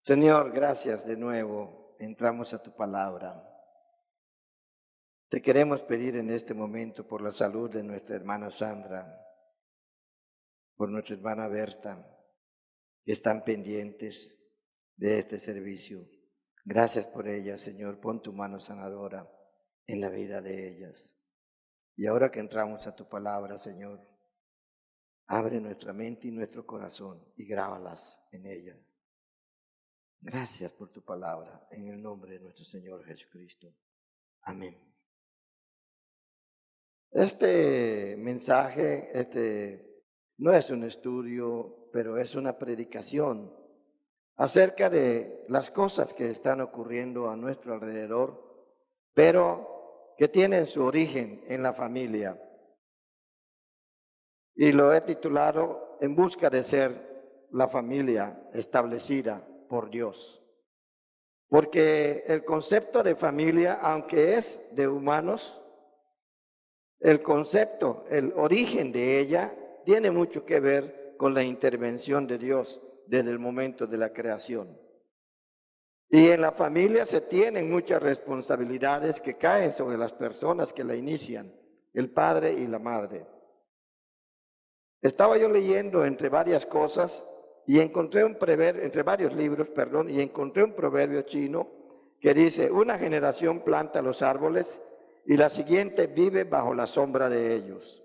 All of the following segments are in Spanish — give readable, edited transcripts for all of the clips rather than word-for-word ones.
Señor, gracias de nuevo. Entramos a tu palabra. Te queremos pedir en este momento por la salud de nuestra hermana Sandra, por nuestra hermana Berta, que están pendientes de este servicio. Gracias por ellas, Señor. Pon tu mano sanadora en la vida de ellas. Y ahora que entramos a tu palabra, Señor, abre nuestra mente y nuestro corazón y grábalas en ella. Gracias por tu palabra, en el nombre de nuestro Señor Jesucristo. Amén. Este mensaje, no es un estudio, pero es una predicación acerca de las cosas que están ocurriendo a nuestro alrededor, pero que tienen su origen en la familia. Y lo he titulado En busca de ser la familia establecida por Dios. Porque el concepto de familia, aunque es de humanos, el concepto, el origen de ella, tiene mucho que ver con la intervención de Dios desde el momento de la creación. Y en la familia se tienen muchas responsabilidades que caen sobre las personas que la inician, el padre y la madre. Estaba yo leyendo entre varias cosas y encontré un proverbio, entre varios libros, y encontré un proverbio chino que dice: una generación planta los árboles y la siguiente vive bajo la sombra de ellos.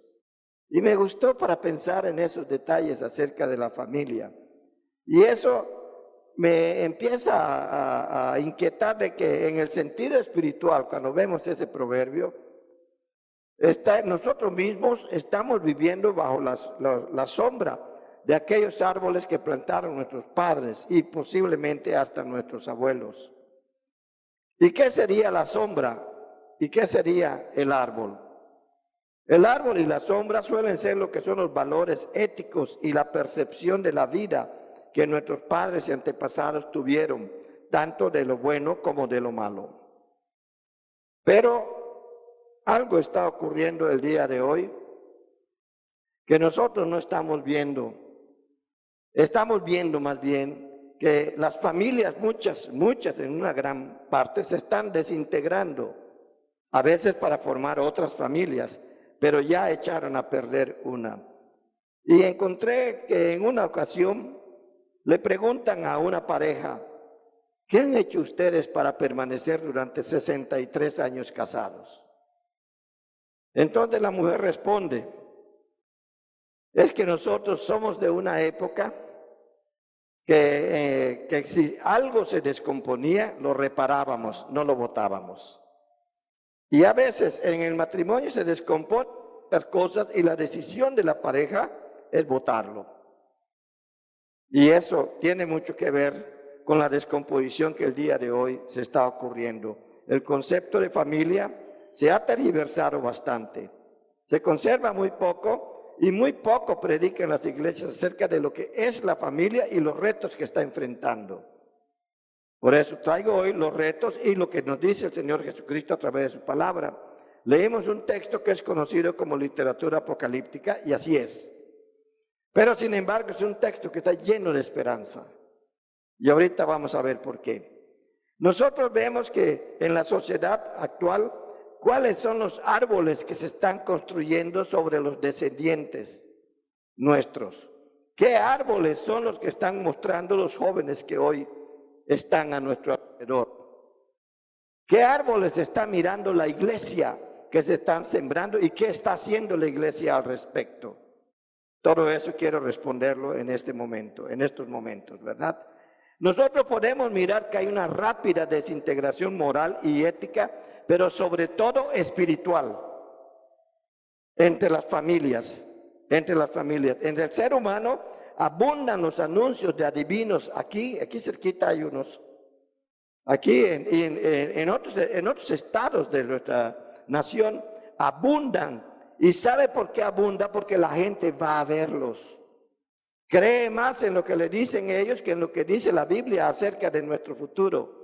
Y me gustó para pensar en esos detalles acerca de la familia. Y eso me empieza a inquietar de que en el sentido espiritual, cuando vemos ese proverbio, nosotros mismos estamos viviendo bajo la sombra de aquellos árboles que plantaron nuestros padres y posiblemente hasta nuestros abuelos. ¿Y qué sería la sombra? ¿Y qué sería el árbol? El árbol y la sombra suelen ser lo que son los valores éticos y la percepción de la vida que nuestros padres y antepasados tuvieron, tanto de lo bueno como de lo malo. Pero algo está ocurriendo el día de hoy que nosotros no estamos viendo. Estamos viendo más bien que las familias, muchas en una gran parte, se están desintegrando, a veces para formar otras familias, pero ya echaron a perder una. Y encontré que en una ocasión le preguntan a una pareja: ¿qué han hecho ustedes para permanecer durante 63 años casados? Entonces la mujer responde: es que nosotros somos de una época que si algo se descomponía, lo reparábamos, no lo botábamos. Y a veces en el matrimonio se descomponen las cosas y la decisión de la pareja es botarlo. Y eso tiene mucho que ver con la descomposición que el día de hoy se está ocurriendo. El concepto de familia se ha tergiversado bastante. Se conserva muy poco y muy poco predica en las iglesias acerca de lo que es la familia y los retos que está enfrentando. Por eso traigo hoy los retos y lo que nos dice el Señor Jesucristo a través de su palabra. Leemos un texto que es conocido como literatura apocalíptica y así es. Pero sin embargo es un texto que está lleno de esperanza. Y ahorita vamos a ver por qué. Nosotros vemos que en la sociedad actual, ¿cuáles son los árboles que se están construyendo sobre los descendientes nuestros? ¿Qué árboles son los que están mostrando los jóvenes que hoy están a nuestro alrededor? ¿Qué árboles está mirando la iglesia que se están sembrando y qué está haciendo la iglesia al respecto? Todo eso quiero responderlo en este momento, en estos momentos, ¿verdad? Nosotros podemos mirar que hay una rápida desintegración moral y ética, pero sobre todo espiritual, entre las familias. Entre el ser humano abundan los anuncios de adivinos. Aquí cerquita hay unos. Aquí en otros estados de nuestra nación abundan. ¿Y sabe por qué abunda? Porque la gente va a verlos. Cree más en lo que le dicen ellos que en lo que dice la Biblia acerca de nuestro futuro.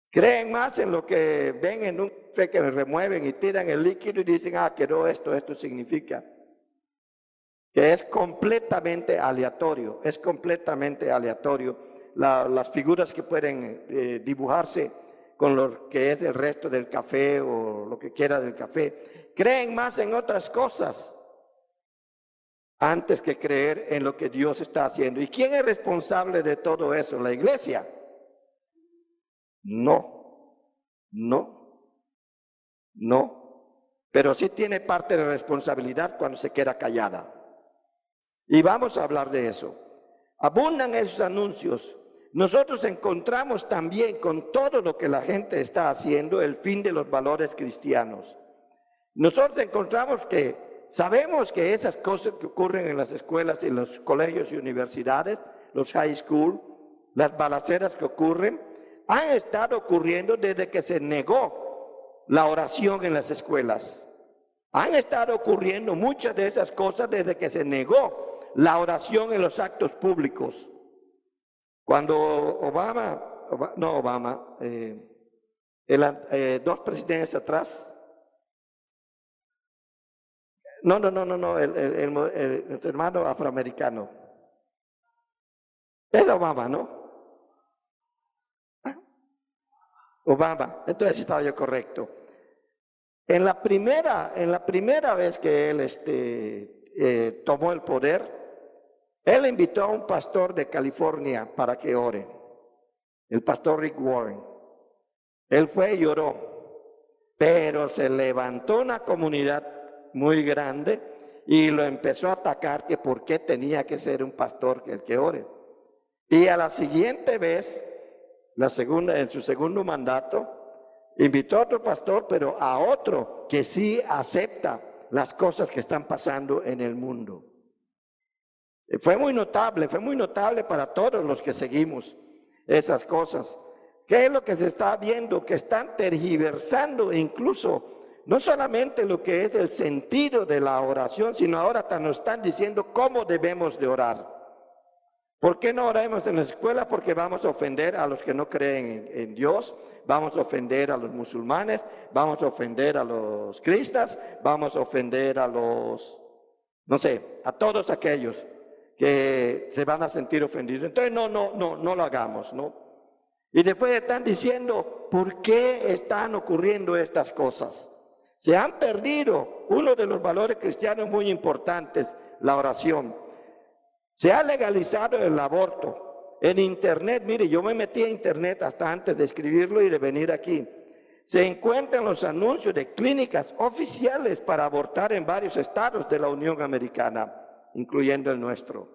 Creen más en lo que ven en un café que remueven y tiran el líquido y dicen: quedó esto significa. Que es completamente aleatorio, las figuras que pueden dibujarse con lo que es el resto del café o lo que quiera del café. Creen más en otras cosas antes que creer en lo que Dios está haciendo. ¿Y quién es responsable de todo eso? ¿La iglesia? No, pero sí tiene parte de responsabilidad cuando se queda callada. Y vamos a hablar de eso. Abundan esos anuncios. Nosotros encontramos también con todo lo que la gente está haciendo el fin de los valores cristianos. Nosotros encontramos que sabemos que esas cosas que ocurren en las escuelas y los colegios y universidades, los high school, las balaceras que ocurren, han estado ocurriendo desde que se negó la oración en las escuelas. Han estado ocurriendo muchas de esas cosas desde que se negó la oración en los actos públicos. Cuando dos presidentes atrás, el hermano afroamericano, es Obama, ¿no? Obama, entonces estaba yo correcto. En la primera vez que él tomó el poder, él invitó a un pastor de California para que ore, el pastor Rick Warren. Él fue y oró, pero se levantó una comunidad muy grande y lo empezó a atacar que por qué tenía que ser un pastor el que ore. Y a la siguiente vez, en su segundo mandato, invitó a otro pastor, pero a otro que sí acepta las cosas que están pasando en el mundo. Fue muy notable para todos los que seguimos esas cosas. ¿Qué es lo que se está viendo? Que están tergiversando incluso, no solamente lo que es el sentido de la oración, sino ahora nos están diciendo cómo debemos de orar. ¿Por qué no oramos en la escuela? Porque vamos a ofender a los que no creen en Dios, vamos a ofender a los musulmanes, vamos a ofender a los cristianos, vamos a ofender a a todos aquellos que se van a sentir ofendidos. Entonces no lo hagamos, ¿no? Y después están diciendo, ¿por qué están ocurriendo estas cosas? Se han perdido uno de los valores cristianos muy importantes, la oración. Se ha legalizado el aborto. En internet, mire, yo me metí a internet hasta antes de escribirlo y de venir aquí. Se encuentran los anuncios de clínicas oficiales para abortar en varios estados de la Unión Americana, incluyendo el nuestro.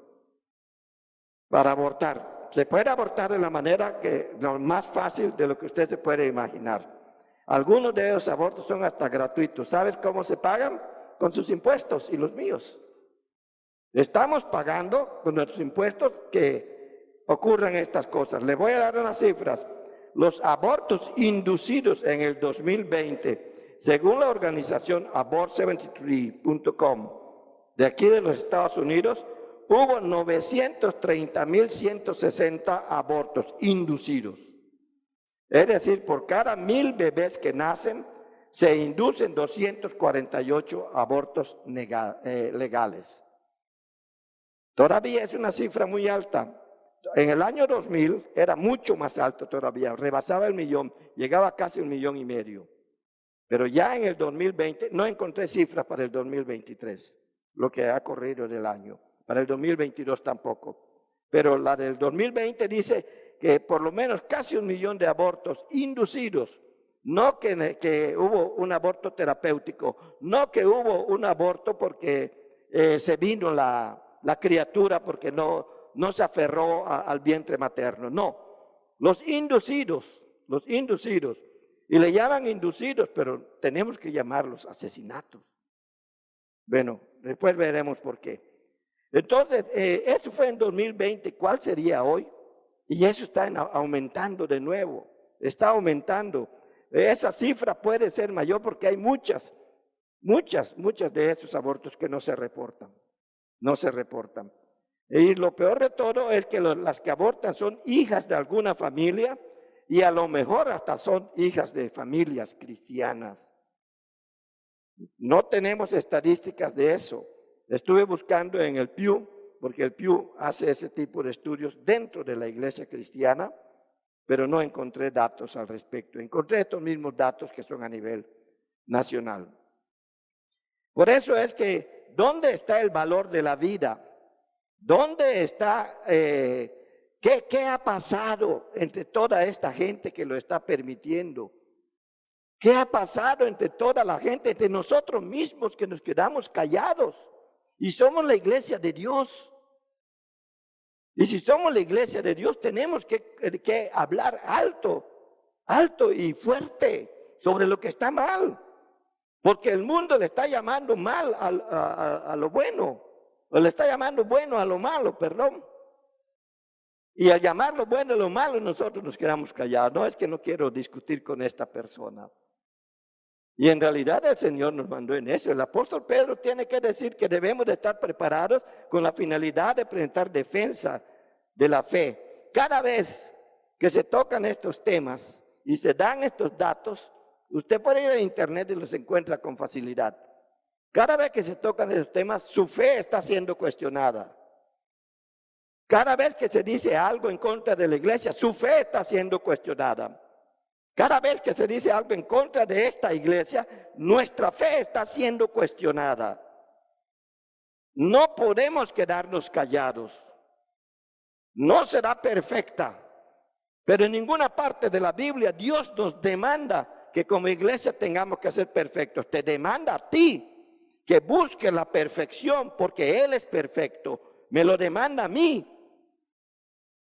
Para abortar. Se puede abortar de la manera lo más fácil de lo que usted se puede imaginar. Algunos de esos abortos son hasta gratuitos. ¿Sabes cómo se pagan? Con sus impuestos y los míos. Estamos pagando con nuestros impuestos que ocurran estas cosas. Les voy a dar unas cifras. Los abortos inducidos en el 2020, según la organización abort73.com de aquí de los Estados Unidos, hubo 930,160 abortos inducidos. Es decir, por cada 1,000 bebés que nacen, se inducen 248 abortos legales. Todavía es una cifra muy alta. En el año 2000 era mucho más alto todavía, rebasaba el 1,000,000, llegaba a casi 1,5 millones. Pero ya en el 2020, no encontré cifras para el 2023, lo que ha corrido del año. Para el 2022 tampoco. Pero la del 2020 dice que por lo menos casi 1,000,000 de abortos inducidos. No que hubo un aborto terapéutico, no que hubo un aborto porque se vino la criatura porque no se aferró al vientre materno. No, los inducidos. Y le llaman inducidos, pero tenemos que llamarlos asesinatos. Bueno, después veremos por qué. Entonces, eso fue en 2020. ¿Cuál sería hoy? Y eso está aumentando de nuevo. Está aumentando. Esa cifra puede ser mayor porque hay muchas de esos abortos que no se reportan. No se reportan. Y lo peor de todo es que las que abortan son hijas de alguna familia y a lo mejor hasta son hijas de familias cristianas. No tenemos estadísticas de eso. Estuve buscando en el Pew porque el Pew hace ese tipo de estudios dentro de la iglesia cristiana, pero no encontré datos al respecto. Encontré estos mismos datos que son a nivel nacional. Por eso es que, ¿dónde está el valor de la vida? ¿Dónde está, qué ha pasado entre toda esta gente que lo está permitiendo? ¿Qué ha pasado entre toda la gente, entre nosotros mismos que nos quedamos callados? Y somos la iglesia de Dios. Y si somos la iglesia de Dios, tenemos que hablar alto y fuerte sobre lo que está mal. Porque el mundo le está llamando mal a lo bueno, o le está llamando bueno a lo malo, perdón. Y al llamar lo bueno a lo malo, nosotros nos quedamos callados. No es que no quiero discutir con esta persona. Y en realidad el Señor nos mandó en eso. El apóstol Pedro tiene que decir que debemos de estar preparados con la finalidad de presentar defensa de la fe. Cada vez que se tocan estos temas y se dan estos datos, usted puede ir a internet y los encuentra con facilidad. Cada vez que se tocan esos temas, su fe está siendo cuestionada. Cada vez que se dice algo en contra de la iglesia, su fe está siendo cuestionada. Cada vez que se dice algo en contra de esta iglesia, nuestra fe está siendo cuestionada. No podemos quedarnos callados. No será perfecta, pero en ninguna parte de la Biblia Dios nos demanda que como iglesia tengamos que ser perfectos. Te demanda a ti que busques la perfección porque Él es perfecto. Me lo demanda a mí.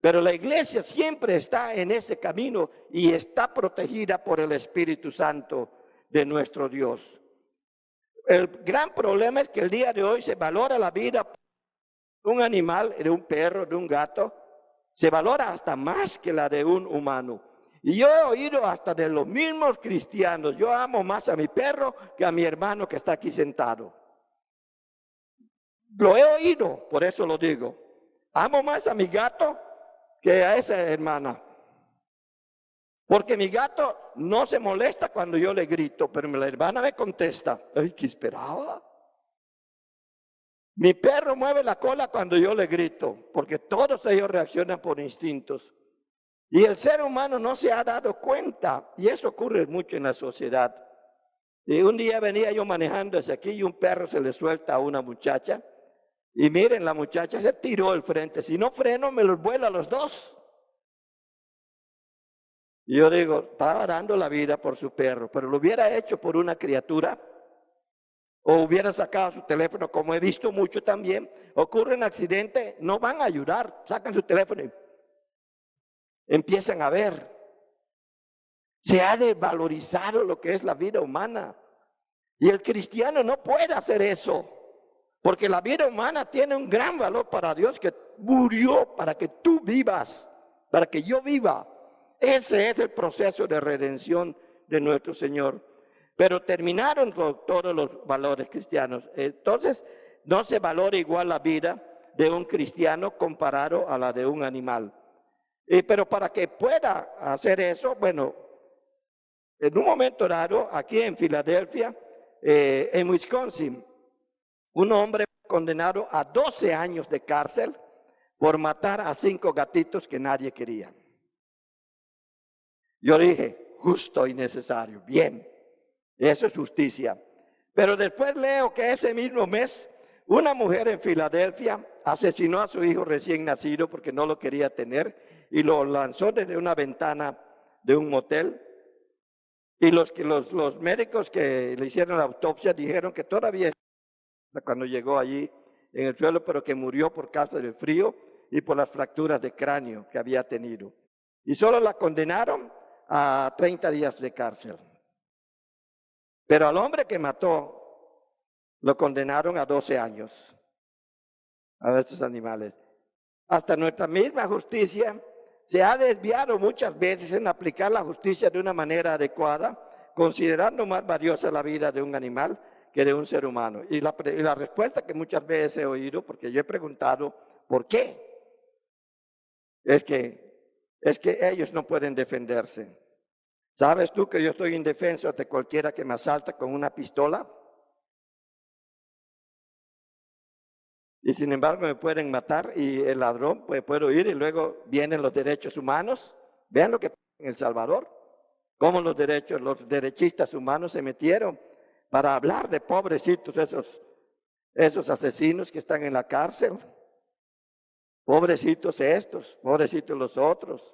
Pero la iglesia siempre está en ese camino y está protegida por el Espíritu Santo de nuestro Dios. El gran problema es que el día de hoy se valora la vida de un animal, de un perro, de un gato. Se valora hasta más que la de un humano. Y yo he oído hasta de los mismos cristianos, yo amo más a mi perro que a mi hermano que está aquí sentado. Lo he oído, por eso lo digo. Amo más a mi gato que a esa hermana. Porque mi gato no se molesta cuando yo le grito, pero la hermana me contesta, ay, ¿qué esperaba? Mi perro mueve la cola cuando yo le grito, porque todos ellos reaccionan por instintos. Y el ser humano no se ha dado cuenta, y eso ocurre mucho en la sociedad. Y un día venía yo manejando hacia aquí y un perro se le suelta a una muchacha. Y miren, la muchacha se tiró el frente. Si no freno, me los vuelo a los dos. Y yo digo, estaba dando la vida por su perro, pero lo hubiera hecho por una criatura. O hubiera sacado su teléfono, como he visto mucho también. Ocurre un accidente, no van a ayudar, sacan su teléfono y empiezan a ver. Se ha desvalorizado lo que es la vida humana. Y el cristiano no puede hacer eso. Porque la vida humana tiene un gran valor para Dios que murió para que tú vivas, para que yo viva. Ese es el proceso de redención de nuestro Señor. Pero terminaron con todos los valores cristianos. Entonces, no se valora igual la vida de un cristiano comparado a la de un animal. Pero para que pueda hacer eso, bueno, en un momento dado, aquí en Filadelfia, en Wisconsin, un hombre condenado a 12 años de cárcel por matar a 5 gatitos que nadie quería. Yo dije, justo y necesario, bien, eso es justicia. Pero después leo que ese mismo mes, una mujer en Filadelfia asesinó a su hijo recién nacido porque no lo quería tener y lo lanzó desde una ventana de un motel. Y los médicos que le hicieron la autopsia dijeron que todavía cuando llegó allí en el suelo, pero que murió por causa del frío y por las fracturas de cráneo que había tenido. Y solo la condenaron a 30 días de cárcel. Pero al hombre que mató, lo condenaron a 12 años. A estos animales. Hasta nuestra misma justicia se ha desviado muchas veces en aplicar la justicia de una manera adecuada, considerando más valiosa la vida de un animal que de un ser humano. Y la respuesta que muchas veces he oído, porque yo he preguntado, ¿por qué? Es que ellos no pueden defenderse. ¿Sabes tú que yo estoy indefenso ante cualquiera que me asalta con una pistola? y sin embargo me pueden matar y el ladrón puedo ir y luego vienen los derechos humanos. Vean lo que pasa en El Salvador, cómo los derechistas humanos se metieron para hablar de pobrecitos esos asesinos que están en la cárcel. Pobrecitos estos, pobrecitos los otros.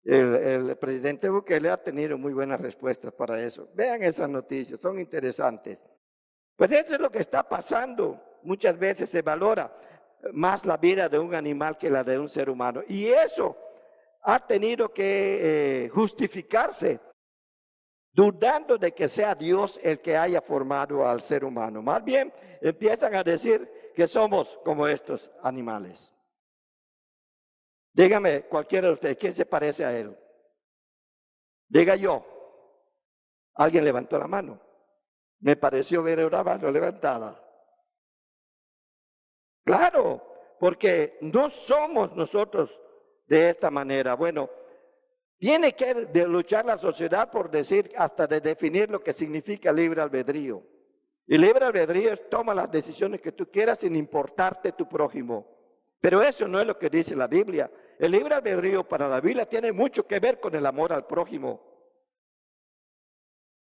El presidente Bukele ha tenido muy buenas respuestas para eso. Vean esas noticias, son interesantes. Pues eso es lo que está pasando. Muchas veces se valora más la vida de un animal que la de un ser humano. Y eso ha tenido que justificarse, dudando de que sea Dios el que haya formado al ser humano. Más bien empiezan a decir que somos como estos animales. Dígame, cualquiera de ustedes, ¿quién se parece a él? Diga yo. Alguien levantó la mano. Me pareció ver una mano levantada. Claro, porque no somos nosotros de esta manera. Bueno, tiene que luchar la sociedad por decir, hasta de definir lo que significa libre albedrío. Y libre albedrío es toma las decisiones que tú quieras sin importarte tu prójimo. Pero eso no es lo que dice la Biblia. El libre albedrío para la Biblia tiene mucho que ver con el amor al prójimo.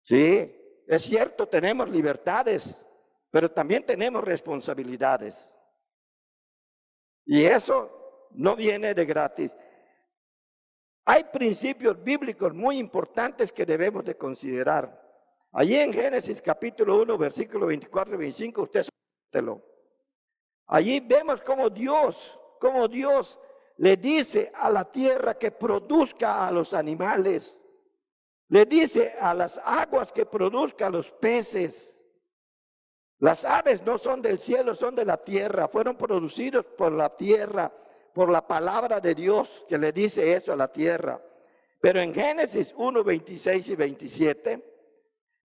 Sí, es cierto, tenemos libertades, pero también tenemos responsabilidades. Y eso no viene de gratis. Hay principios bíblicos muy importantes que debemos de considerar. Allí en Génesis capítulo 1, versículo 24 y 25, usted lo. Allí vemos cómo Dios le dice a la tierra que produzca a los animales. Le dice a las aguas que produzca a los peces. Las aves no son del cielo, son de la tierra. Fueron producidos por la tierra, por la palabra de Dios que le dice eso a la tierra. Pero en Génesis 1, 26 y 27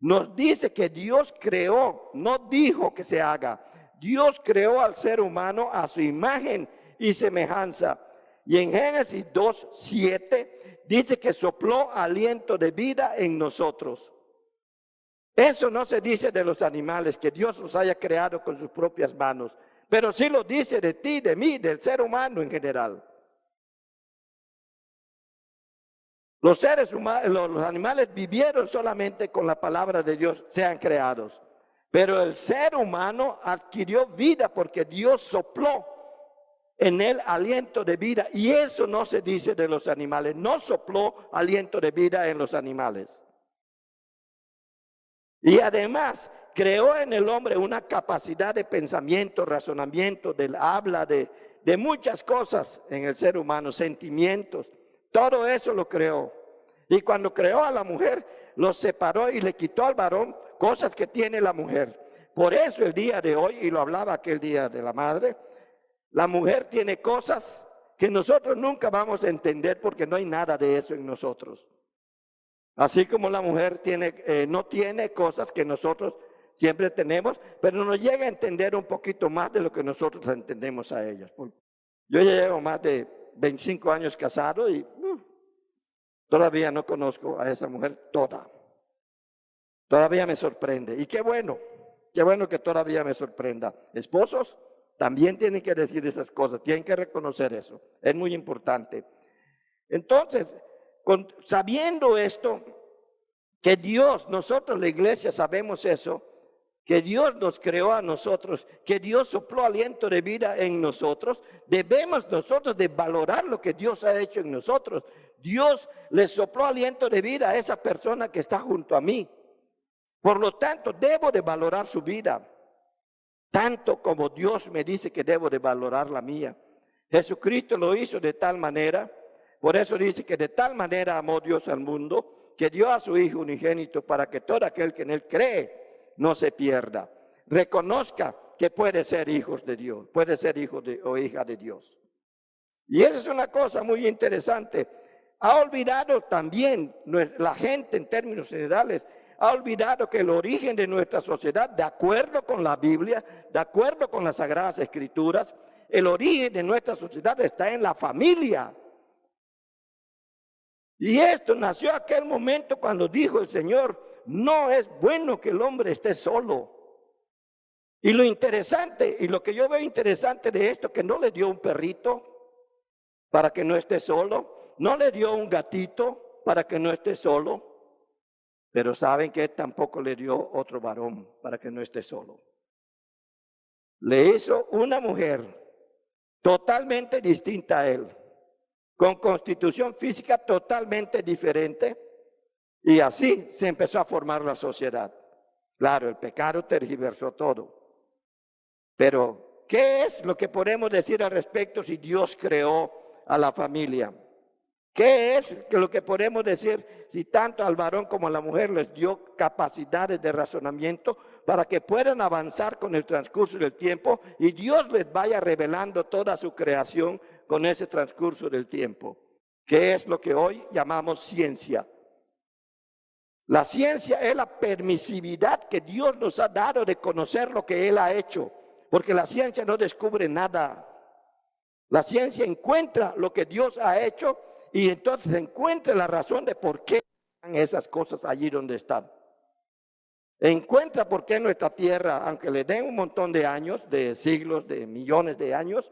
nos dice que Dios creó, no dijo que se haga. Dios creó al ser humano a su imagen y semejanza. Y en Génesis 2, 7 dice que sopló aliento de vida en nosotros. Eso no se dice de los animales, que Dios los haya creado con sus propias manos, pero sí lo dice de ti, de mí, del ser humano en general. Los seres humanos, los animales vivieron solamente con la palabra de Dios, sean creados. Pero el ser humano adquirió vida porque Dios sopló en él aliento de vida. Y eso no se dice de los animales. No sopló aliento de vida en los animales. Y además creó en el hombre una capacidad de pensamiento, razonamiento, del habla, de muchas cosas en el ser humano, sentimientos. Todo eso lo creó. Y cuando creó a la mujer, lo separó y le quitó al varón cosas que tiene la mujer. Por eso el día de hoy, y lo hablaba aquel día de la madre, la mujer tiene cosas que nosotros nunca vamos a entender porque no hay nada de eso en nosotros. Así como la mujer no tiene cosas que nosotros siempre tenemos, pero nos llega a entender un poquito más de lo que nosotros entendemos a ellas. Yo ya llevo más de 25 años casado y todavía no conozco a esa mujer toda. Todavía me sorprende. Y qué bueno que todavía me sorprenda. Esposos también tienen que decir esas cosas, tienen que reconocer eso. Es muy importante. Entonces, sabiendo esto, que Dios, nosotros la iglesia sabemos eso, que Dios nos creó a nosotros, que Dios sopló aliento de vida en nosotros, debemos nosotros de valorar lo que Dios ha hecho en nosotros. Dios le sopló aliento de vida a esa persona que está junto a mí. Por lo tanto, debo de valorar su vida, tanto como Dios me dice que debo de valorar la mía. Jesucristo lo hizo de tal manera, por eso dice que de tal manera amó Dios al mundo, que dio a su Hijo unigénito para que todo aquel que en él cree no se pierda. Reconozca que puede ser hijos de Dios, puede ser hijo o hija de Dios. Y esa es una cosa muy interesante. Ha olvidado también la gente en términos generales, ha olvidado que el origen de nuestra sociedad, de acuerdo con la Biblia, de acuerdo con las Sagradas Escrituras, el origen de nuestra sociedad está en la familia. Y esto nació aquel momento cuando dijo el Señor, no es bueno que el hombre esté solo. Y lo interesante, y lo que yo veo interesante de esto, que no le dio un perrito para que no esté solo, no le dio un gatito para que no esté solo, pero saben que tampoco le dio otro varón para que no esté solo. Le hizo una mujer totalmente distinta a él, con constitución física totalmente diferente, y así se empezó a formar la sociedad. Claro, el pecado tergiversó todo. Pero, ¿qué es lo que podemos decir al respecto si Dios creó a la familia? ¿Qué es lo que podemos decir si tanto al varón como a la mujer les dio capacidades de razonamiento para que puedan avanzar con el transcurso del tiempo y Dios les vaya revelando toda su creación con ese transcurso del tiempo? ¿Qué es lo que hoy llamamos ciencia? La ciencia es la permisividad que Dios nos ha dado de conocer lo que Él ha hecho, porque la ciencia no descubre nada. La ciencia encuentra lo que Dios ha hecho y entonces encuentra la razón de por qué están esas cosas allí donde están. Encuentra por qué nuestra tierra, aunque le den un montón de años, de siglos, de millones de años,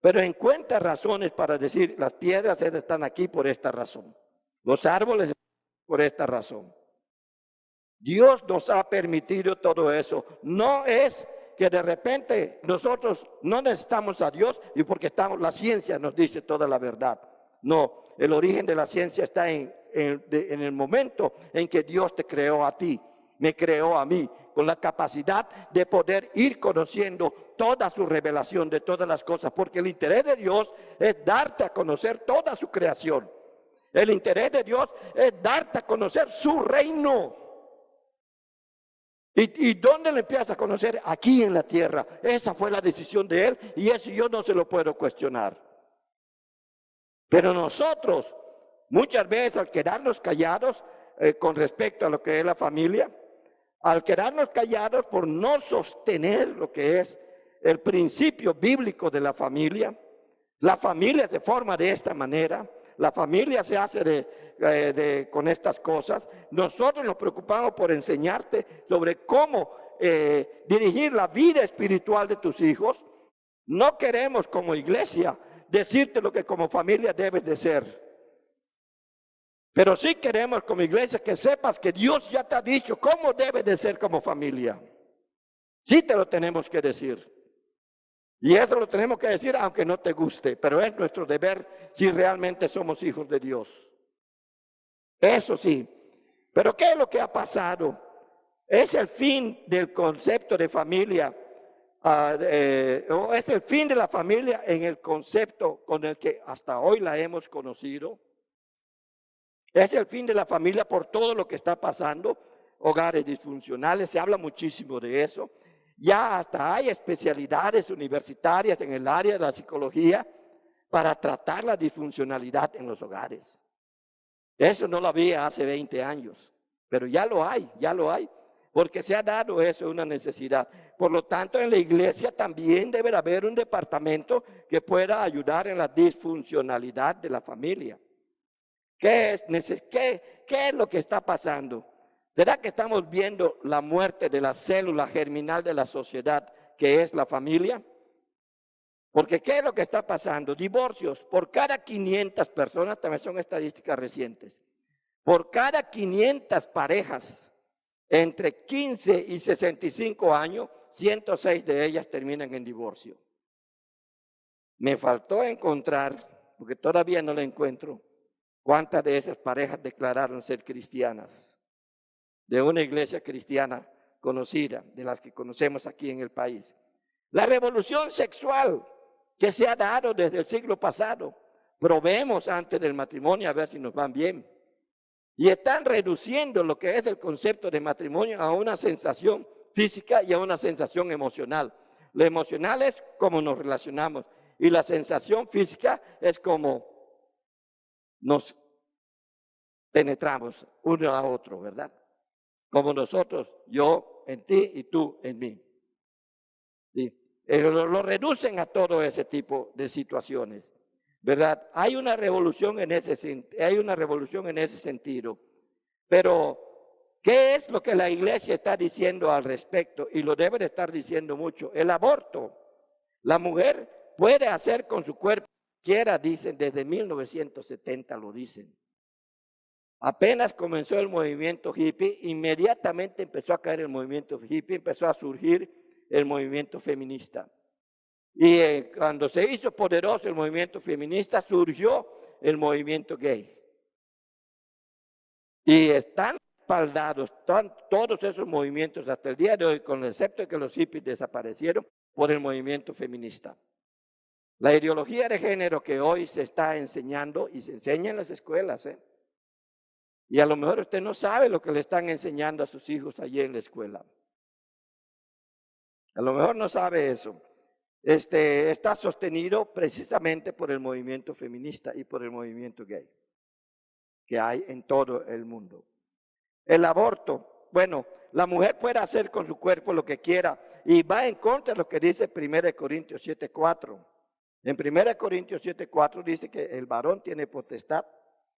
pero encuentra razones para decir, las piedras están aquí por esta razón, los árboles están por esta razón. Dios nos ha permitido todo eso. No es que de repente nosotros no necesitamos a Dios y porque la ciencia nos dice toda la verdad. No, el origen de la ciencia está en el momento en que Dios te creó a ti, me creó a mí, con la capacidad de poder ir conociendo toda su revelación de todas las cosas, porque el interés de Dios es darte a conocer toda su creación. El interés de Dios es darte a conocer su reino. ¿Y dónde le empiezas a conocer? Aquí en la tierra. Esa fue la decisión de Él y eso yo no se lo puedo cuestionar. Pero nosotros, muchas veces al quedarnos callados con respecto a lo que es la familia, al quedarnos callados por no sostener lo que es el principio bíblico de la familia se forma de esta manera. La familia se hace con estas cosas. Nosotros nos preocupamos por enseñarte sobre cómo dirigir la vida espiritual de tus hijos. No queremos como iglesia decirte lo que como familia debes de ser. Pero sí queremos como iglesia que sepas que Dios ya te ha dicho cómo debes de ser como familia. Sí te lo tenemos que decir. Y eso lo tenemos que decir aunque no te guste, pero es nuestro deber si realmente somos hijos de Dios. Eso sí. Pero ¿qué es lo que ha pasado? Es el fin del concepto de familia, o es el fin de la familia en el concepto con el que hasta hoy la hemos conocido. Es el fin de la familia por todo lo que está pasando, hogares disfuncionales, se habla muchísimo de eso. Ya hasta hay especialidades universitarias en el área de la psicología para tratar la disfuncionalidad en los hogares. Eso no lo había hace 20 años, pero ya lo hay, porque se ha dado eso, una necesidad. Por lo tanto, en la iglesia también debe haber un departamento que pueda ayudar en la disfuncionalidad de la familia. ¿Qué es lo que está pasando? ¿Verdad que estamos viendo la muerte de la célula germinal de la sociedad, que es la familia? Porque ¿qué es lo que está pasando? Divorcios. Por cada 500 personas, también son estadísticas recientes, por cada 500 parejas entre 15 y 65 años, 106 de ellas terminan en divorcio. Me faltó encontrar, porque todavía no lo encuentro, cuántas de esas parejas declararon ser cristianas, de una iglesia cristiana conocida, de las que conocemos aquí en el país. La revolución sexual que se ha dado desde el siglo pasado, probemos antes del matrimonio a ver si nos van bien. Y están reduciendo lo que es el concepto de matrimonio a una sensación física y a una sensación emocional. Lo emocional es cómo nos relacionamos y la sensación física es cómo nos penetramos uno a otro, ¿verdad? Como nosotros, yo en ti y tú en mí. ¿Sí? Lo reducen a todo ese tipo de situaciones, ¿verdad? Hay una revolución en ese sentido, pero ¿Qué es lo que la iglesia está diciendo al respecto? Y lo debe de estar diciendo mucho. El aborto. La mujer puede hacer con su cuerpo lo que quiera, dicen, desde 1970 lo dicen. Apenas comenzó el movimiento hippie, inmediatamente empezó a caer el movimiento hippie, empezó a surgir el movimiento feminista. Y cuando se hizo poderoso el movimiento feminista, surgió el movimiento gay. Y están respaldados todos esos movimientos hasta el día de hoy, con el excepto de que los hippies desaparecieron, por el movimiento feminista. La ideología de género que hoy se está enseñando y se enseña en las escuelas, y a lo mejor usted no sabe lo que le están enseñando a sus hijos allí en la escuela. A lo mejor no sabe eso. Está sostenido precisamente por el movimiento feminista y por el movimiento gay que hay en todo el mundo. El aborto, bueno, la mujer puede hacer con su cuerpo lo que quiera y va en contra de lo que dice 1 Corintios 7:4. En 1 Corintios 7:4 dice que el varón tiene potestad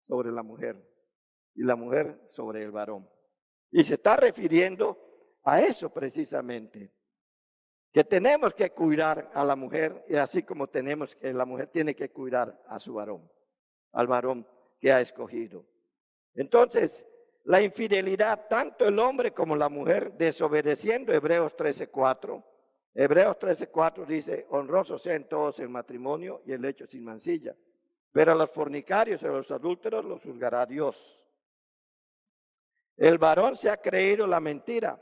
sobre la mujer y la mujer sobre el varón. Y se está refiriendo a eso precisamente, que tenemos que cuidar a la mujer y así como la mujer tiene que cuidar a su varón, al varón que ha escogido. Entonces, la infidelidad, tanto el hombre como la mujer, desobedeciendo Hebreos 13:4. Hebreos 13:4 dice, honrosos sean todos el matrimonio y el hecho sin mancilla, pero a los fornicarios y a los adúlteros los juzgará Dios. El varón se ha creído la mentira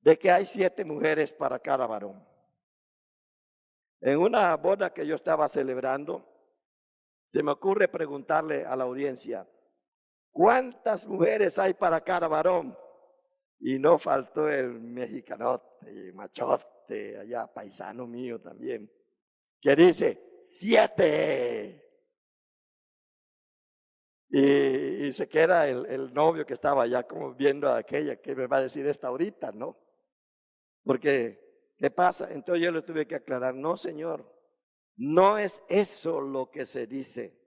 de que hay 7 mujeres para cada varón. En una boda que yo estaba celebrando, se me ocurre preguntarle a la audiencia, ¿cuántas mujeres hay para cada varón? Y no faltó el mexicanote, machote, allá paisano mío también, que dice 7. Y se queda el novio que estaba allá como viendo a aquella, que me va a decir esta ahorita, ¿no? Porque, ¿qué pasa? Entonces yo le tuve que aclarar, no señor, no es eso lo que se dice,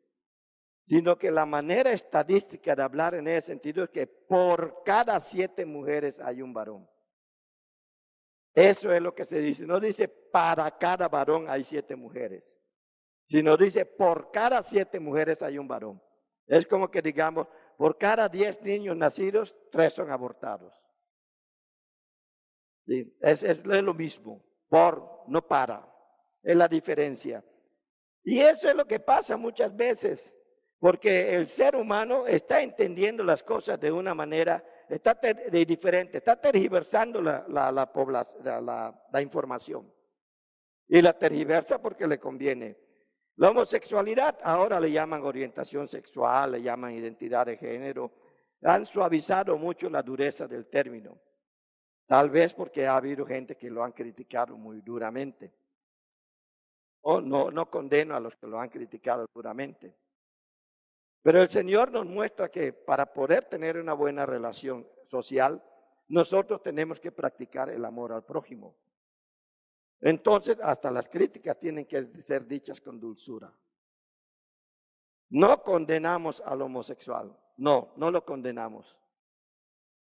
sino que la manera estadística de hablar en ese sentido es que por cada 7 mujeres hay un varón. Eso es lo que se dice, no dice para cada varón hay 7 mujeres, sino dice por cada 7 mujeres hay un varón. Es como que digamos, por cada 10 niños nacidos, 3 son abortados. Sí, es lo mismo, no para, es la diferencia. Y eso es lo que pasa muchas veces, porque el ser humano está entendiendo las cosas de una manera diferente, está tergiversando la información. Y la tergiversa porque le conviene. La homosexualidad ahora le llaman orientación sexual, le llaman identidad de género. Han suavizado mucho la dureza del término. Tal vez porque ha habido gente que lo han criticado muy duramente. No condeno a los que lo han criticado duramente. Pero el Señor nos muestra que para poder tener una buena relación social, nosotros tenemos que practicar el amor al prójimo. Entonces, hasta las críticas tienen que ser dichas con dulzura. No condenamos al homosexual, no lo condenamos.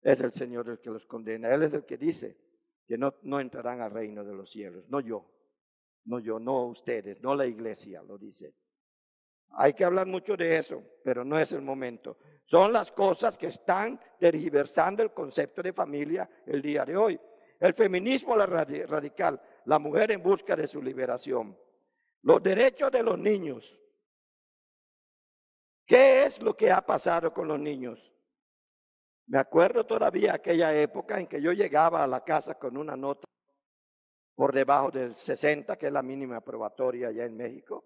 Es el Señor el que los condena, Él es el que dice que no entrarán al reino de los cielos, no ustedes, no la iglesia lo dice. Hay que hablar mucho de eso, pero no es el momento. Son las cosas que están tergiversando el concepto de familia el día de hoy. El feminismo radical, la mujer en busca de su liberación. Los derechos de los niños. ¿Qué es lo que ha pasado con los niños? Me acuerdo todavía aquella época en que yo llegaba a la casa con una nota por debajo del 60, que es la mínima probatoria allá en México.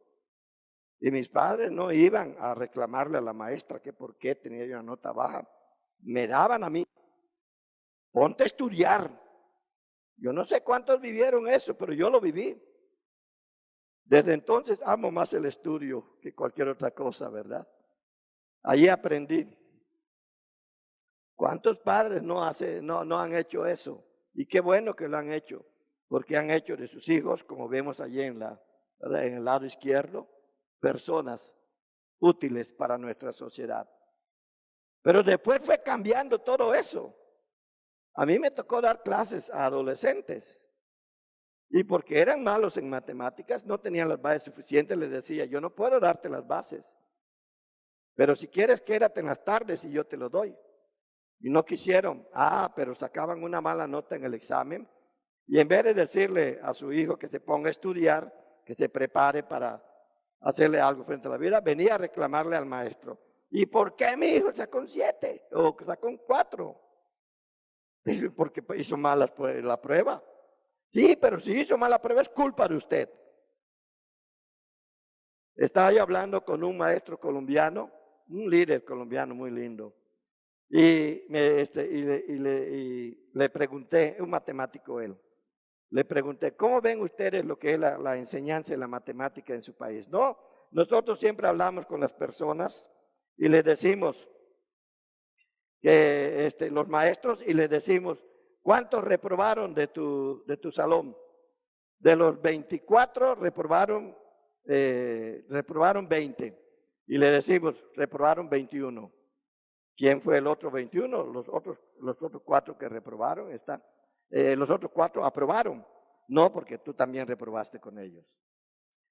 Y mis padres no iban a reclamarle a la maestra que por qué tenía yo una nota baja. Me daban a mí, ponte a estudiar. Yo no sé cuántos vivieron eso, pero yo lo viví. Desde entonces amo más el estudio que cualquier otra cosa, ¿verdad? Allí aprendí. ¿Cuántos padres no han hecho eso? Y qué bueno que lo han hecho, porque han hecho de sus hijos, como vemos allí en el lado izquierdo, personas útiles para nuestra sociedad. Pero después fue cambiando todo eso. A mí me tocó dar clases a adolescentes. Y porque eran malos en matemáticas, no tenían las bases suficientes, les decía, yo no puedo darte las bases. Pero si quieres, quédate en las tardes y yo te lo doy. Y no quisieron. Pero sacaban una mala nota en el examen. Y en vez de decirle a su hijo que se ponga a estudiar, que se prepare para hacerle algo frente a la vida, venía a reclamarle al maestro. ¿Y por qué mi hijo sacó un 7 o sacó un 4? Porque hizo mal la prueba. Sí, pero si hizo mal la prueba es culpa de usted. Estaba yo hablando con un maestro colombiano, un líder colombiano muy lindo. Y le pregunté, un matemático él, le pregunté, ¿cómo ven ustedes lo que es la enseñanza de la matemática en su país? No, nosotros siempre hablamos con las personas y les decimos que los maestros y les decimos, ¿cuántos reprobaron de tu salón? De los 24 reprobaron 20 y le decimos, reprobaron 21. ¿Quién fue el otro 21? Los otros 4 que reprobaron están. Los otros 4 aprobaron. No, porque tú también reprobaste con ellos.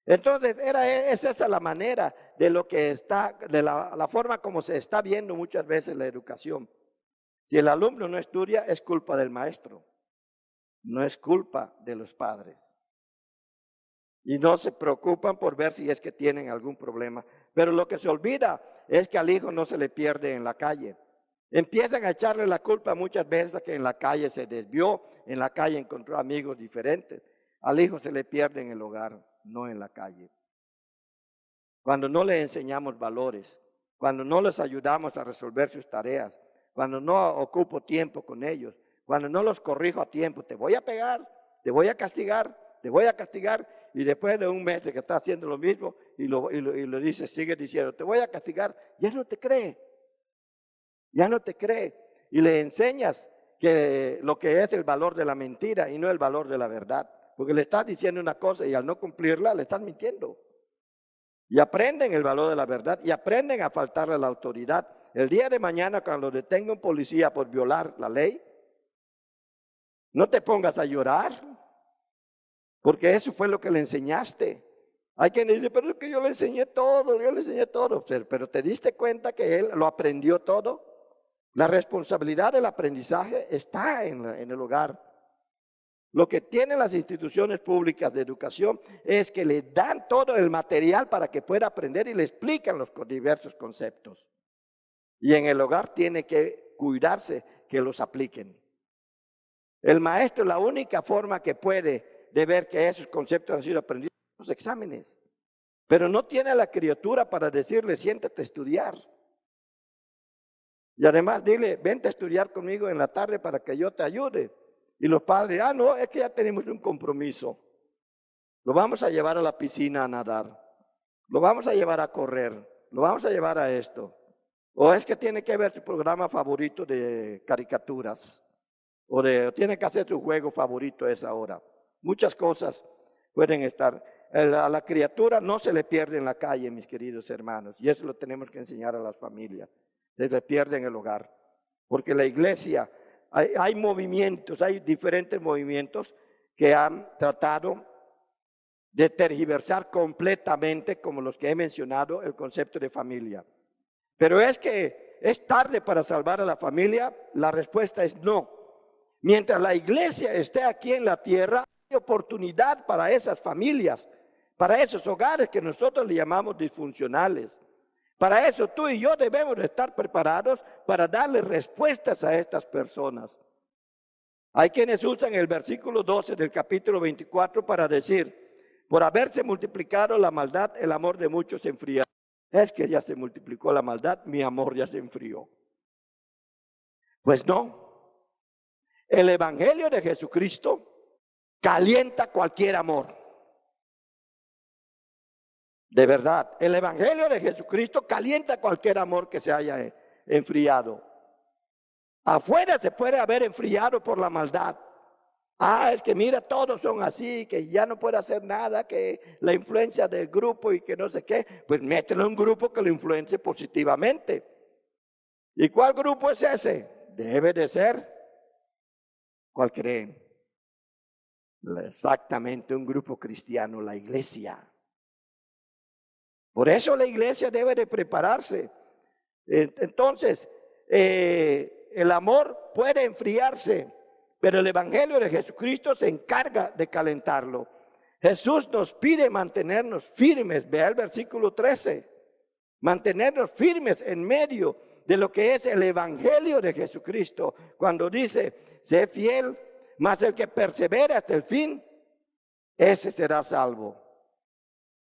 Entonces, es esa la manera de lo que está, de la forma como se está viendo muchas veces la educación. Si el alumno no estudia, es culpa del maestro, no es culpa de los padres. Y no se preocupan por ver si es que tienen algún problema. Pero lo que se olvida es que al hijo no se le pierde en la calle. Empiezan a echarle la culpa muchas veces a que en la calle se desvió, en la calle encontró amigos diferentes. Al hijo se le pierde en el hogar, no en la calle. Cuando no le enseñamos valores, cuando no les ayudamos a resolver sus tareas, cuando no ocupo tiempo con ellos, cuando no los corrijo a tiempo, te voy a pegar, te voy a castigar, te voy a castigar, y después de un mes de que está haciendo lo mismo y lo dice, sigue diciendo, te voy a castigar, ya no te cree, y le enseñas que lo que es el valor de la mentira y no el valor de la verdad, porque le estás diciendo una cosa y al no cumplirla le estás mintiendo. Y aprenden el valor de la verdad y aprenden a faltarle a la autoridad. El día de mañana cuando detenga un policía por violar la ley, no te pongas a llorar, porque eso fue lo que le enseñaste. Hay quien dice, pero es que yo le enseñé todo, pero ¿te diste cuenta que él lo aprendió todo? La responsabilidad del aprendizaje está en el hogar. Lo que tienen las instituciones públicas de educación es que le dan todo el material para que pueda aprender y le explican los diversos conceptos. Y en el hogar tiene que cuidarse que los apliquen. El maestro, la única forma que puede de ver que esos conceptos han sido aprendidos son los exámenes. Pero no tiene a la criatura para decirle, siéntate a estudiar. Y además dile, vente a estudiar conmigo en la tarde para que yo te ayude. Y los padres, no, es que ya tenemos un compromiso. Lo vamos a llevar a la piscina a nadar. Lo vamos a llevar a correr. Lo vamos a llevar a esto. O es que tiene que ver su programa favorito de caricaturas. O tiene que hacer su juego favorito a esa hora. Muchas cosas pueden estar. A la criatura no se le pierde en la calle, mis queridos hermanos. Y eso lo tenemos que enseñar a las familias. Se le pierde en el hogar. Porque la iglesia, hay movimientos, hay diferentes movimientos que han tratado de tergiversar completamente, como los que he mencionado, el concepto de familia. Pero es que es tarde para salvar a la familia, la respuesta es no. Mientras la iglesia esté aquí en la tierra, hay oportunidad para esas familias, para esos hogares que nosotros le llamamos disfuncionales. Para eso tú y yo debemos de estar preparados para darle respuestas a estas personas. Hay quienes usan el versículo 12 del capítulo 24 para decir, por haberse multiplicado la maldad, el amor de muchos se enfría. Es que ya se multiplicó la maldad, mi amor ya se enfrió. Pues no. El evangelio de Jesucristo calienta cualquier amor. De verdad, el evangelio de Jesucristo calienta cualquier amor que se haya enfriado. Afuera se puede haber enfriado por la maldad. Es que mira, todos son así, que ya no puede hacer nada, que la influencia del grupo y que no sé qué. Pues mételo en un grupo que lo influencie positivamente. ¿Y cuál grupo es ese? Debe de ser ¿Cuál creen? Exactamente, un grupo cristiano, la iglesia. Por eso la iglesia debe de prepararse. Entonces, el amor puede enfriarse, pero el evangelio de Jesucristo se encarga de calentarlo. Jesús nos pide mantenernos firmes, vea el versículo 13, mantenernos firmes en medio de lo que es el evangelio de Jesucristo. Cuando dice, sé fiel, mas el que persevera hasta el fin, ese será salvo.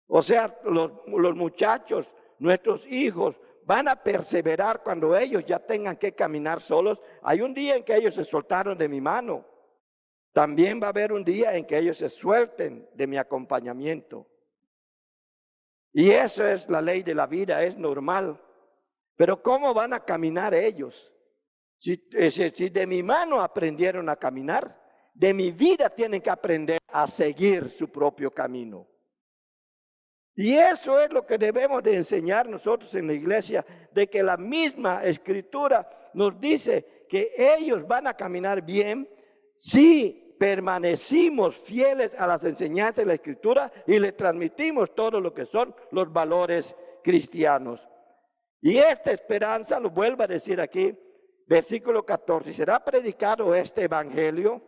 O sea, los muchachos, nuestros hijos, van a perseverar cuando ellos ya tengan que caminar solos. Hay un día en que ellos se soltaron de mi mano. También va a haber un día en que ellos se suelten de mi acompañamiento. Y eso es la ley de la vida, es normal. Pero ¿cómo van a caminar ellos? Si de mi mano aprendieron a caminar, de mi vida tienen que aprender a seguir su propio camino. Y eso es lo que debemos de enseñar nosotros en la iglesia, de que la misma escritura nos dice que ellos van a caminar bien si permanecimos fieles a las enseñanzas de la escritura y le transmitimos todo lo que son los valores cristianos. Y esta esperanza, lo vuelvo a decir aquí, versículo 14, será predicado este evangelio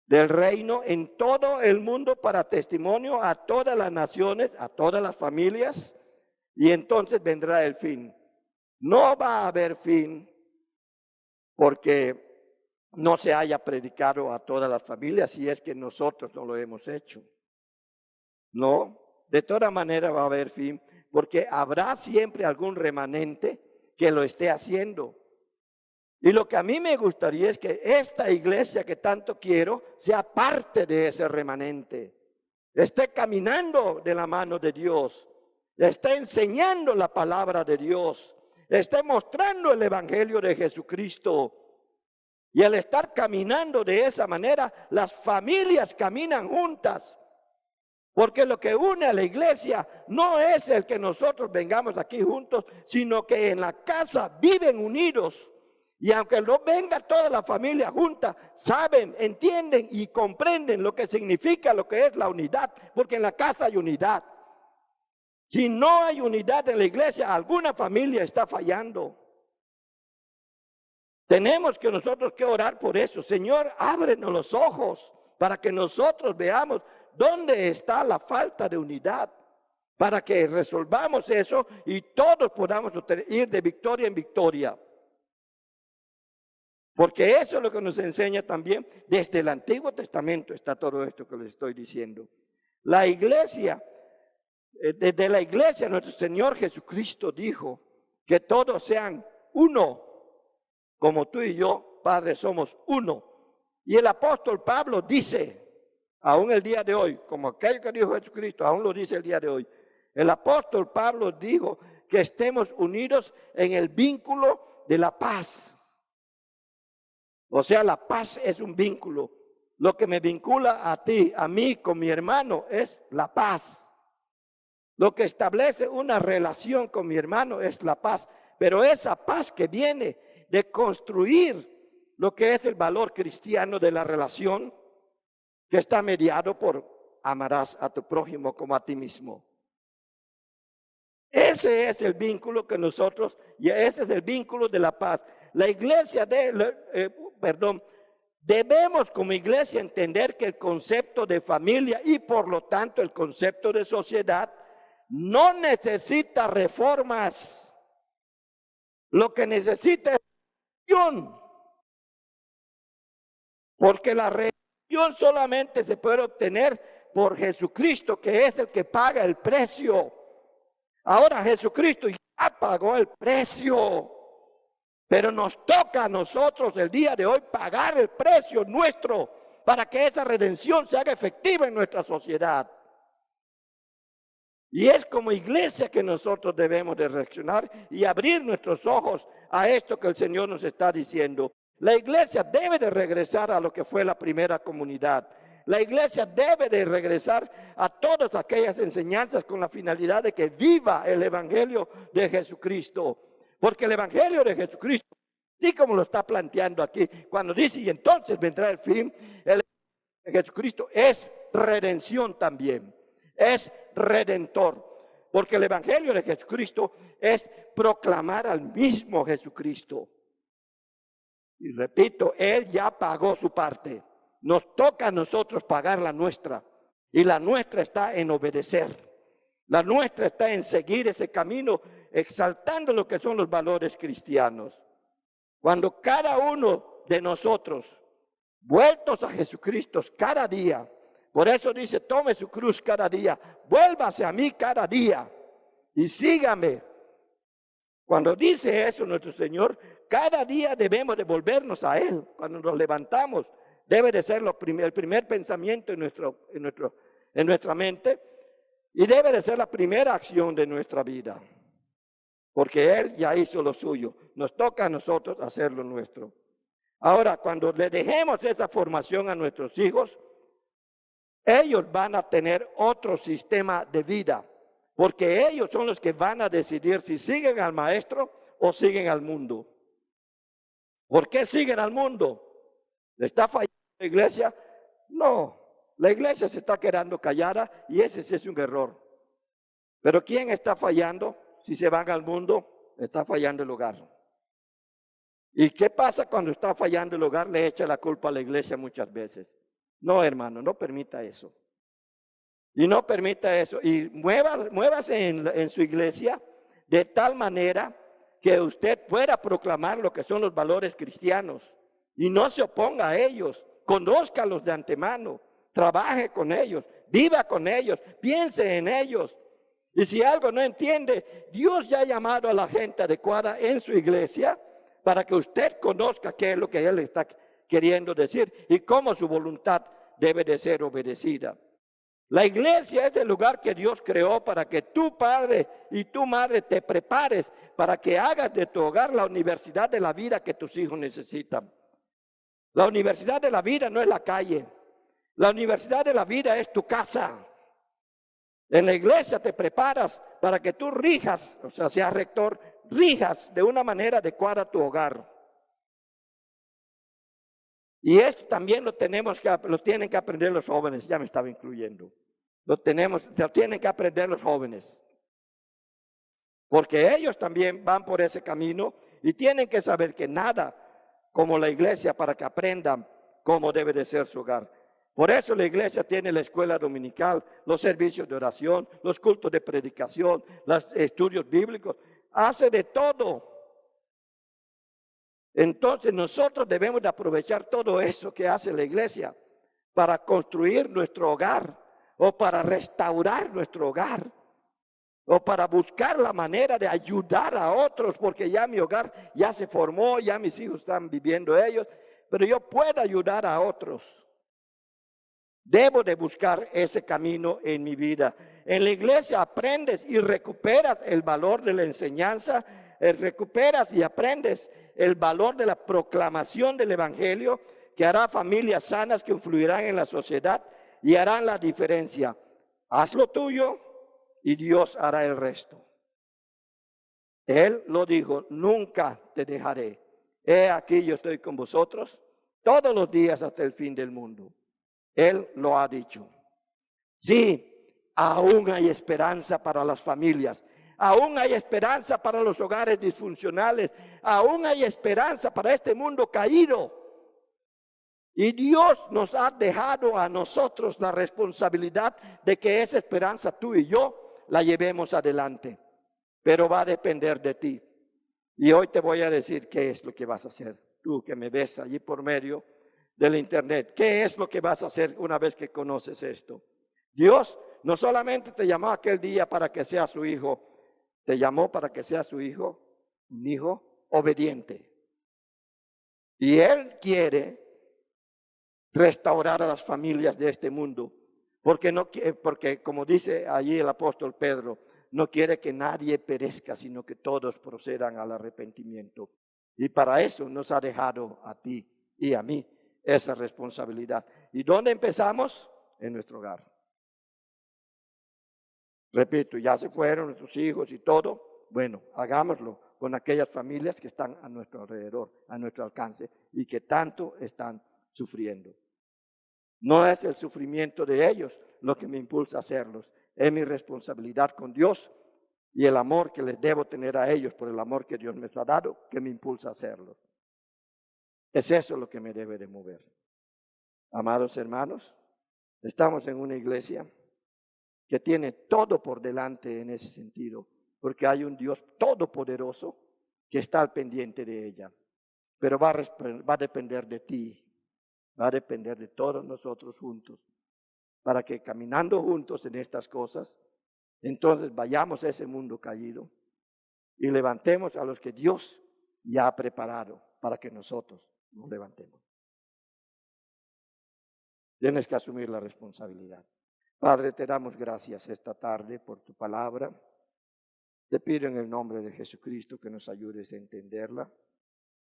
del reino en todo el mundo para testimonio a todas las naciones, a todas las familias, y entonces vendrá el fin. No va a haber fin porque no se haya predicado a todas las familias, si es que nosotros no lo hemos hecho. No, de toda manera va a haber fin, porque habrá siempre algún remanente que lo esté haciendo. Y lo que a mí me gustaría es que esta iglesia que tanto quiero sea parte de ese remanente. Esté caminando de la mano de Dios. Esté enseñando la palabra de Dios. Esté mostrando el evangelio de Jesucristo. Y al estar caminando de esa manera, las familias caminan juntas. Porque lo que une a la iglesia no es el que nosotros vengamos aquí juntos, sino que en la casa viven unidos. Y aunque no venga toda la familia junta, saben, entienden y comprenden lo que significa, lo que es la unidad, porque en la casa hay unidad. Si no hay unidad en la iglesia, alguna familia está fallando. Tenemos que nosotros que orar por eso. Señor, ábrenos los ojos para que nosotros veamos dónde está la falta de unidad, para que resolvamos eso y todos podamos ir de victoria en victoria. Porque eso es lo que nos enseña también desde el Antiguo Testamento, está todo esto que les estoy diciendo. La iglesia, desde la iglesia nuestro Señor Jesucristo dijo que todos sean uno, como tú y yo, Padre, somos uno. Y el apóstol Pablo dice, aún el día de hoy, como aquello que dijo Jesucristo, aún lo dice el día de hoy. El apóstol Pablo dijo que estemos unidos en el vínculo de la paz. O sea, la paz es un vínculo. Lo que me vincula a ti, a mí, con mi hermano, es la paz. Lo que establece una relación con mi hermano es la paz. Pero esa paz que viene de construir lo que es el valor cristiano de la relación, que está mediado por amarás a tu prójimo como a ti mismo. Ese es el vínculo que nosotros, y ese es el vínculo de la paz. La iglesia debemos como iglesia entender que el concepto de familia y por lo tanto el concepto de sociedad no necesita reformas. Lo que necesita es religión. Porque la religión solamente se puede obtener por Jesucristo, que es el que paga el precio. Ahora Jesucristo ya pagó el precio. Pero nos toca a nosotros el día de hoy pagar el precio nuestro para que esa redención se haga efectiva en nuestra sociedad. Y es como iglesia que nosotros debemos de reaccionar y abrir nuestros ojos a esto que el Señor nos está diciendo. La iglesia debe de regresar a lo que fue la primera comunidad. La iglesia debe de regresar a todas aquellas enseñanzas con la finalidad de que viva el evangelio de Jesucristo. Porque el evangelio de Jesucristo Sí, como lo está planteando aquí, cuando dice, y entonces vendrá el fin, el de Jesucristo es redención también, es redentor. Porque el evangelio de Jesucristo es proclamar al mismo Jesucristo. Y repito, Él ya pagó su parte. Nos toca a nosotros pagar la nuestra. Y la nuestra está en obedecer. La nuestra está en seguir ese camino, exaltando lo que son los valores cristianos. Cuando cada uno de nosotros, vueltos a Jesucristo cada día, por eso dice, tome su cruz cada día, vuélvase a mí cada día y sígame. Cuando dice eso nuestro Señor, cada día debemos de volvernos a Él. Cuando nos levantamos, debe de ser el primer pensamiento en nuestra mente y debe de ser la primera acción de nuestra vida. Porque Él ya hizo lo suyo. Nos toca a nosotros hacer lo nuestro. Ahora, cuando le dejemos esa formación a nuestros hijos, ellos van a tener otro sistema de vida. Porque ellos son los que van a decidir si siguen al maestro o siguen al mundo. ¿Por qué siguen al mundo? ¿Le está fallando la iglesia? No, la iglesia se está quedando callada y ese sí es un error. Pero ¿quién está fallando? Si se van al mundo, está fallando el hogar. ¿Y qué pasa cuando está fallando el hogar? Le echa la culpa a la iglesia muchas veces. No, hermano, no permita eso. Y no permita eso. Y muévase en su iglesia de tal manera que usted pueda proclamar lo que son los valores cristianos. Y no se oponga a ellos. Conózcalos de antemano. Trabaje con ellos. Viva con ellos. Piense en ellos. Y si algo no entiende, Dios ya ha llamado a la gente adecuada en su iglesia para que usted conozca qué es lo que Él está queriendo decir y cómo su voluntad debe de ser obedecida. La iglesia es el lugar que Dios creó para que tu padre y tu madre te prepares para que hagas de tu hogar la universidad de la vida que tus hijos necesitan. La universidad de la vida no es la calle. La universidad de la vida es tu casa. En la iglesia te preparas para que tú rijas, o sea, seas rector, rijas de una manera adecuada tu hogar. Y esto también lo tienen que aprender los jóvenes, ya me estaba incluyendo. Lo tienen que aprender los jóvenes. Porque ellos también van por ese camino y tienen que saber que nada como la iglesia para que aprendan cómo debe de ser su hogar. Por eso la iglesia tiene la escuela dominical, los servicios de oración, los cultos de predicación, los estudios bíblicos. Hace de todo. Entonces nosotros debemos de aprovechar todo eso que hace la iglesia para construir nuestro hogar o para restaurar nuestro hogar o para buscar la manera de ayudar a otros, porque ya mi hogar ya se formó, ya mis hijos están viviendo ellos, pero yo puedo ayudar a otros. Debo de buscar ese camino en mi vida. En la iglesia aprendes y recuperas el valor de la enseñanza, recuperas y aprendes el valor de la proclamación del evangelio que hará familias sanas que influirán en la sociedad y harán la diferencia. Haz lo tuyo y Dios hará el resto. Él lo dijo, nunca te dejaré. He aquí yo estoy con vosotros todos los días hasta el fin del mundo. Él lo ha dicho. Sí, aún hay esperanza para las familias. Aún hay esperanza para los hogares disfuncionales. Aún hay esperanza para este mundo caído. Y Dios nos ha dejado a nosotros la responsabilidad de que esa esperanza tú y yo la llevemos adelante. Pero va a depender de ti. Y hoy te voy a decir qué es lo que vas a hacer. Tú que me ves allí por medio del internet. ¿Qué es lo que vas a hacer una vez que conoces esto? Dios no solamente te llamó aquel día para que seas su hijo, te llamó para que seas su hijo, un hijo obediente. Y Él quiere restaurar a las familias de este mundo, porque como dice allí el apóstol Pedro, no quiere que nadie perezca, sino que todos procedan al arrepentimiento. Y para eso nos ha dejado a ti y a mí esa responsabilidad. ¿Y dónde empezamos? En nuestro hogar. Repito, ya se fueron nuestros hijos y todo. Bueno, hagámoslo con aquellas familias que están a nuestro alrededor, a nuestro alcance y que tanto están sufriendo. No es el sufrimiento de ellos lo que me impulsa a hacerlos, es mi responsabilidad con Dios y el amor que les debo tener a ellos por el amor que Dios me ha dado que me impulsa a hacerlo. Es eso lo que me debe de mover. Amados hermanos, estamos en una iglesia que tiene todo por delante en ese sentido, porque hay un Dios todopoderoso que está al pendiente de ella. Pero va a depender de ti, va a depender de todos nosotros juntos, para que caminando juntos en estas cosas, entonces vayamos a ese mundo caído y levantemos a los que Dios ya ha preparado para que nosotros nos levantemos. Tienes que asumir la responsabilidad. Padre, te damos gracias esta tarde por tu palabra. Te pido en el nombre de Jesucristo que nos ayudes a entenderla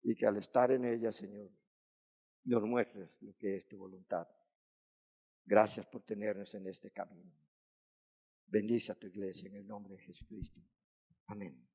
y que al estar en ella, Señor, nos muestres lo que es tu voluntad. Gracias por tenernos en este camino. Bendice a tu iglesia en el nombre de Jesucristo. Amén.